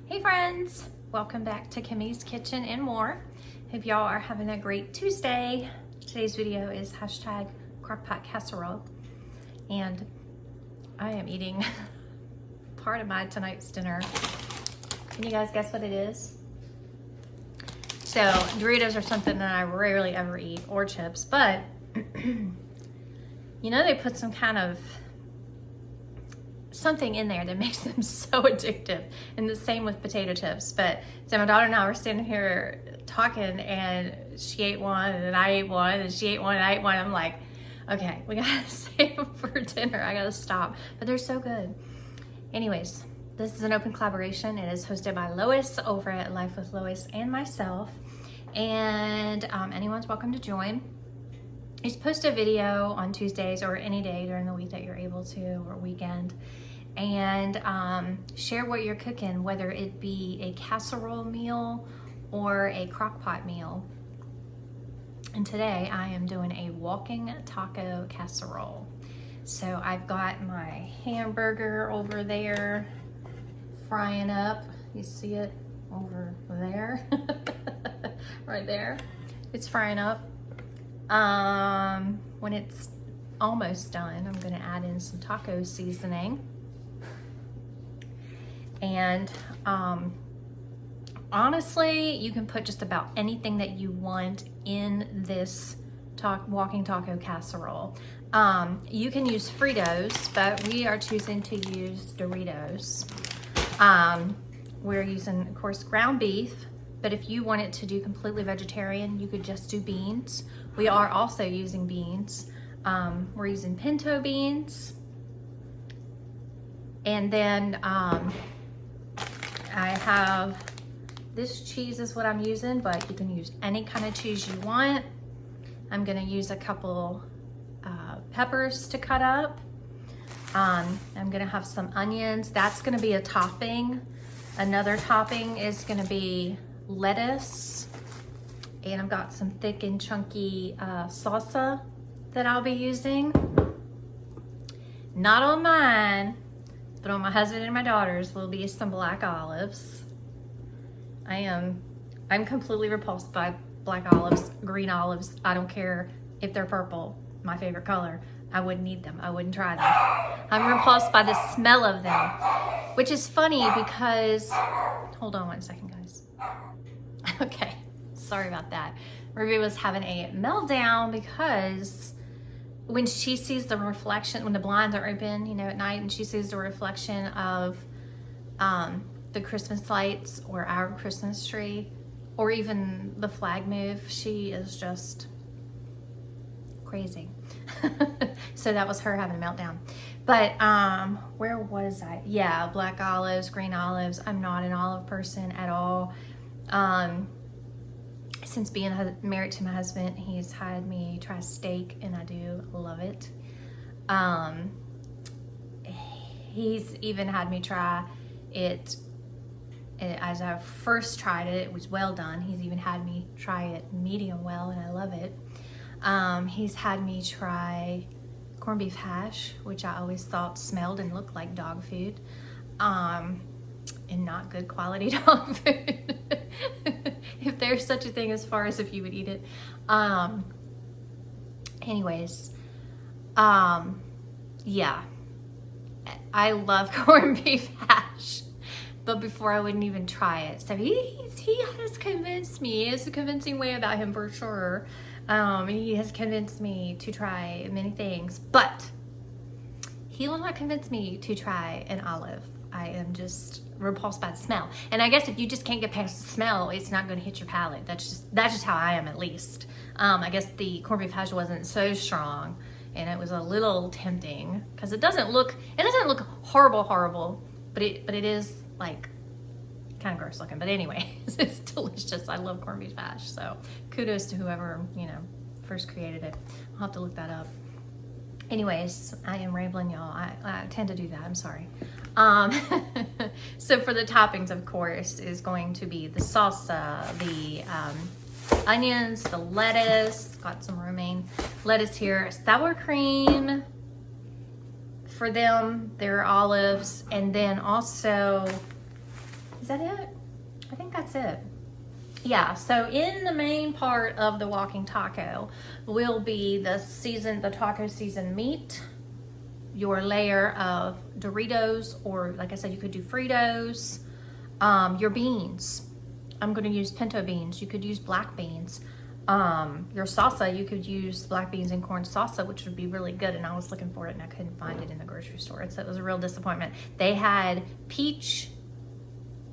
Hey friends, welcome back to Kimmy's Kitchen and More. Hope y'all are having a great Tuesday. Today's video is hashtag Crockpotcasserole, and I am eating part of my tonight's dinner. Can you guys guess what it is? So Doritos are something that I rarely ever eat, or chips, but you know they put some kind of something in there that makes them so addictive, and the same with potato chips. But so my daughter and I were standing here talking, and she ate one and I ate one and she ate one and I ate one. I'm like, okay, we gotta save them for dinner. I gotta stop, but they're so good. Anyways, this is an open collaboration. It is hosted by Lois over at Life with Lois and myself, and anyone's welcome to join. I just post a video on Tuesdays or any day during the week that you're able to, or weekend, and share what you're cooking, whether it be a casserole meal or a crock pot meal. And today I am doing a walking taco casserole. So I've got my hamburger over there frying up. You see it over there? Right there. It's frying up. When it's almost done, I'm gonna add in some taco seasoning. And honestly, you can put just about anything that you want in this walking taco casserole. You can use Fritos, but we are choosing to use Doritos. We're using, of course, ground beef, but if you wanted to do completely vegetarian, you could just do beans. We are also using beans. We're using pinto beans. And then I have, this cheese is what I'm using, but you can use any kind of cheese you want. I'm gonna use a couple peppers to cut up. I'm gonna have some onions. That's gonna be a topping. Another topping is gonna be lettuce. And I've got some thick and chunky salsa that I'll be using. Not on mine, but on my husband and my daughter's will be some black olives. I'm completely repulsed by black olives, green olives. I don't care if they're purple, my favorite color. I wouldn't eat them. I wouldn't try them. I'm repulsed by the smell of them, which is funny because, hold on one second, guys. Okay, sorry about that. Ruby was having a meltdown because when she sees the reflection, when the blinds are open, you know, at night, and she sees the reflection of the Christmas lights or our Christmas tree, or even the flag move, she is just crazy. So that was her having a meltdown. But where was I? Yeah, black olives, green olives. I'm not an olive person at all. Since being married to my husband, he's had me try steak, and I do love it. He's even had me try it as I first tried it. It was well done. He's even had me try it medium well, and I love it. He's had me try corned beef hash, which I always thought smelled and looked like dog food, and not good quality dog food. If there's such a thing as far as if you would eat it. Anyways, yeah, I love corned beef hash, but before I wouldn't even try it. So he has convinced me. It's a convincing way about him for sure. He has convinced me to try many things, but he will not convince me to try an olive. I am just repulsed by the smell. And I guess if you just can't get past the smell, it's not going to hit your palate. That's just how I am, at least. I guess the corned beef hash wasn't so strong, and it was a little tempting because it doesn't look horrible, but it is like kind of gross looking. But anyway, it's delicious. I love corned beef hash. So kudos to whoever, you know, first created it. I'll have to look that up. Anyways, I am rambling, y'all. I tend to do that. I'm sorry. So for the toppings, of course, is going to be the salsa, the onions, the lettuce. Got some romaine lettuce here. Sour cream for them, their olives, and then also Is that it? I think that's it. Yeah, so in the main part of the walking taco will be the taco seasoned meat, your layer of Doritos, or like I said, you could do Fritos, your beans. I'm gonna use pinto beans. You could use black beans. Your salsa, you could use black beans and corn salsa, which would be really good. And I was looking for it and I couldn't find it in the grocery store. So it was a real disappointment. They had peach.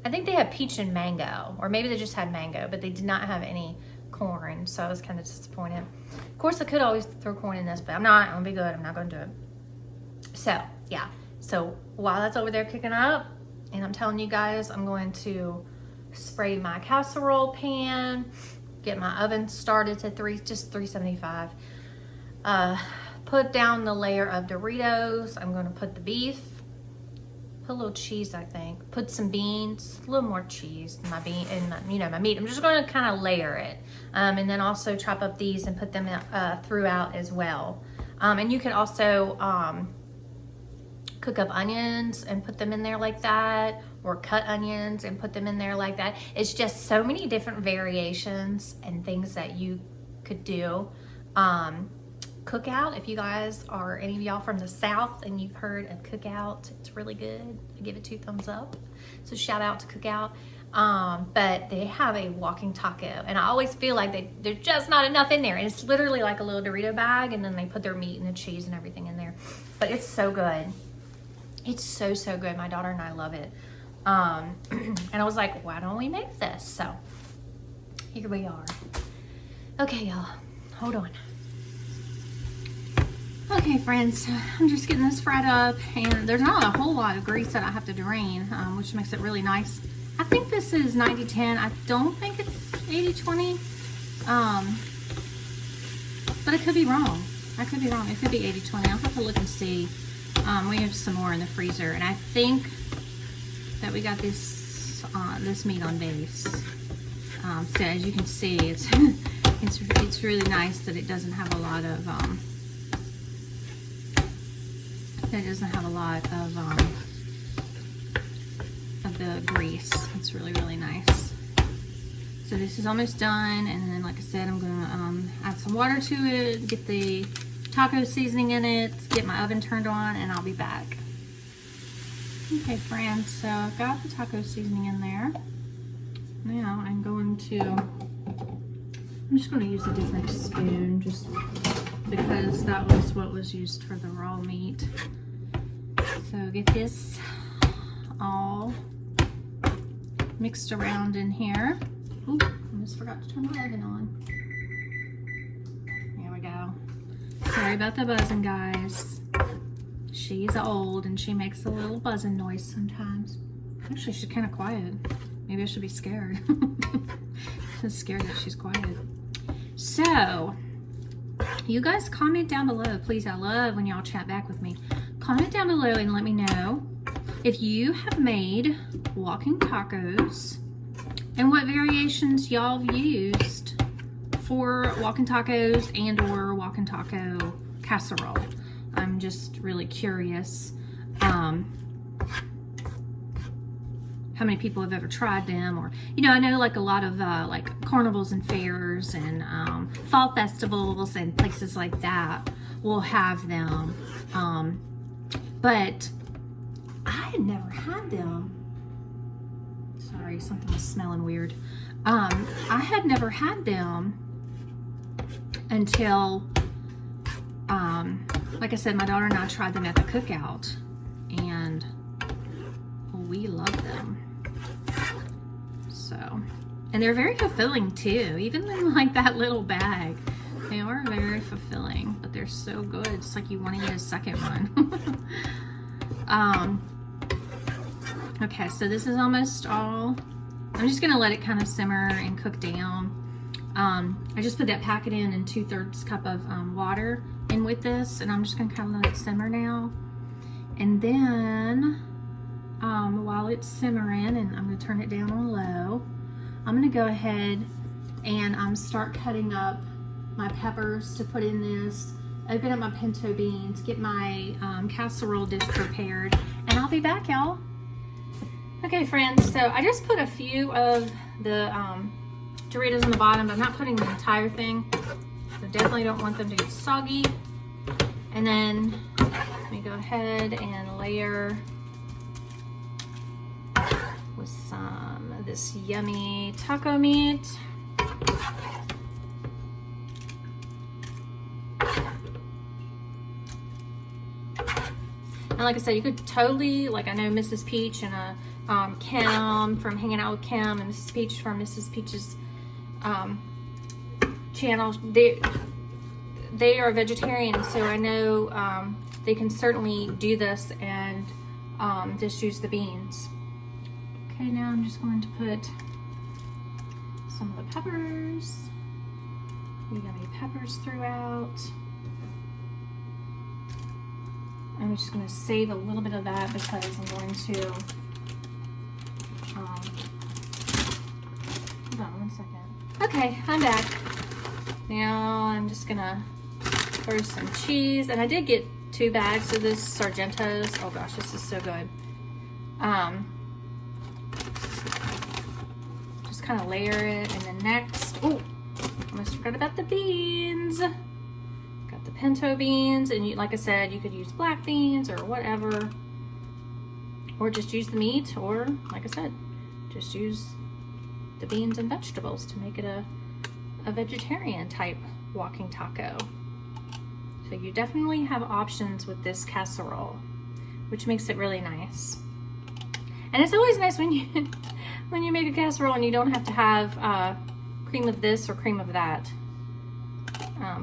I think they had peach and mango, or maybe they just had mango, but they did not have any corn, so I was kind of disappointed. Of course, I could always throw corn in this, but I'm gonna be good. I'm not gonna do it. So, yeah. So while that's over there cooking up, and I'm telling you guys, I'm going to spray my casserole pan, get my oven started to 375. Put down the layer of Doritos. I'm gonna put the beef. Put a little cheese, I think. Put some beans, a little more cheese in my bean and my meat. I'm just going to kind of layer it, and then also chop up these and put them throughout as well. And you can also cook up onions and put them in there like that, or cut onions and put them in there like that. It's just so many different variations and things that you could do. Cookout, if you guys are any of y'all from the South and you've heard of Cookout, it's really good. I give it 2 thumbs up. So shout out to Cookout. But they have a walking taco, and I always feel like there's just not enough in there. And it's literally like a little Dorito bag, and then they put their meat and the cheese and everything in there. But it's so good. It's so, so good. My daughter and I love it. And I was like, why don't we make this? So here we are. Okay, y'all, hold on. Okay, friends, I'm just getting this fried up, and there's not a whole lot of grease that I have to drain, which makes it really nice. I think this is 90-10. I don't think it's 80-20, but it could be wrong. I could be wrong. It could be 80-20. I'll have to look and see. We have some more in the freezer, and I think that we got this meat on base. So as you can see, it's it's really nice that it doesn't have a lot of the grease. It's really, really nice. So this is almost done, and then like I said, I'm gonna add some water to it, get the taco seasoning in it, get my oven turned on, and I'll be back. Okay, friends, so I've got the taco seasoning in there. Now I'm just going to use a different spoon, just because that was what was used for the raw meat. So get this all mixed around in here. Oop, I just forgot to turn my oven on. There we go. Sorry about the buzzing, guys. She's old and she makes a little buzzing noise sometimes. Actually, she's kind of quiet. Maybe I should be scared. I'm scared that she's quiet. So, you guys comment down below, please. I love when y'all chat back with me. Comment down below and let me know if you have made walking tacos and what variations y'all have used for walking tacos and or walking taco casserole. I'm just really curious how many people have ever tried them, or I know like a lot of like carnivals and fairs and fall festivals and places like that will have them, but I had never had them. Sorry, something was smelling weird. I had never had them until like I said, my daughter and I tried them at the cookout, and we love them. So, and they're very fulfilling too, even in like that little bag. They are very fulfilling, but they're so good. It's like you want to get a second one. Okay, so this is almost all. I'm just gonna let it kind of simmer and cook down. I just put that packet in and 2/3 cup of water in with this, and I'm just gonna kind of let it simmer now. And then while it's simmering, and I'm gonna turn it down on low, I'm gonna go ahead and start cutting up my peppers to put in this, open up my pinto beans, get my casserole dish prepared, and I'll be back, y'all. Okay. Okay, friends, so I just put a few of the Doritos on the bottom, but I'm not putting the entire thing. So definitely don't want them to get soggy. And then let me go ahead and layer with some of this yummy taco meat. And like I said, you could totally, like I know Mrs. Peach and Kim from Hanging Out with Kim and Mrs. Peach from Mrs. Peach's channel, they are vegetarian, so I know they can certainly do this and just use the beans. Okay, now I'm just going to put some of the peppers, yummy peppers throughout. I'm just going to save a little bit of that because I'm going to, hold on one second. Okay, I'm back. Now I'm just going to throw some cheese. And I did get 2 bags of this Sargento's. Oh gosh, this is so good. Just kind of layer it. And then next, oh, almost forgot about the beans. The pinto beans, and like I said, you could use black beans or whatever, or just use the meat, or like I said, just use the beans and vegetables to make it a vegetarian type walking taco. So you definitely have options with this casserole, which makes it really nice. And it's always nice when you make a casserole and you don't have to have cream of this or cream of that.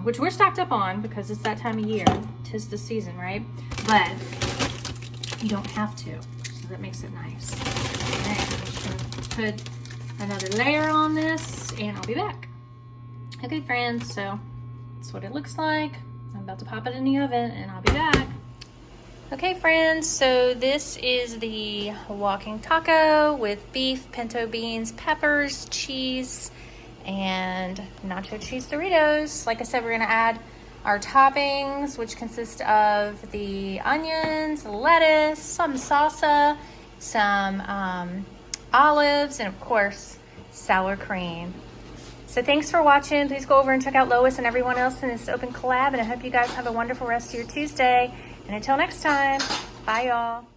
Which we're stocked up on because it's that time of year. 'Tis the season, right? But you don't have to, so that makes it nice. Okay, I'm just gonna put another layer on this and I'll be back. Okay, friends, so that's what it looks like. I'm about to pop it in the oven and I'll be back. Okay, friends, so this is the walking taco with beef, pinto beans, peppers, cheese, and nacho cheese Doritos. Like I said, we're gonna add our toppings, which consist of the onions, lettuce, some salsa, some olives, and of course, sour cream. So thanks for watching. Please go over and check out Lois and everyone else in this open collab, and I hope you guys have a wonderful rest of your Tuesday. And until next time, bye y'all.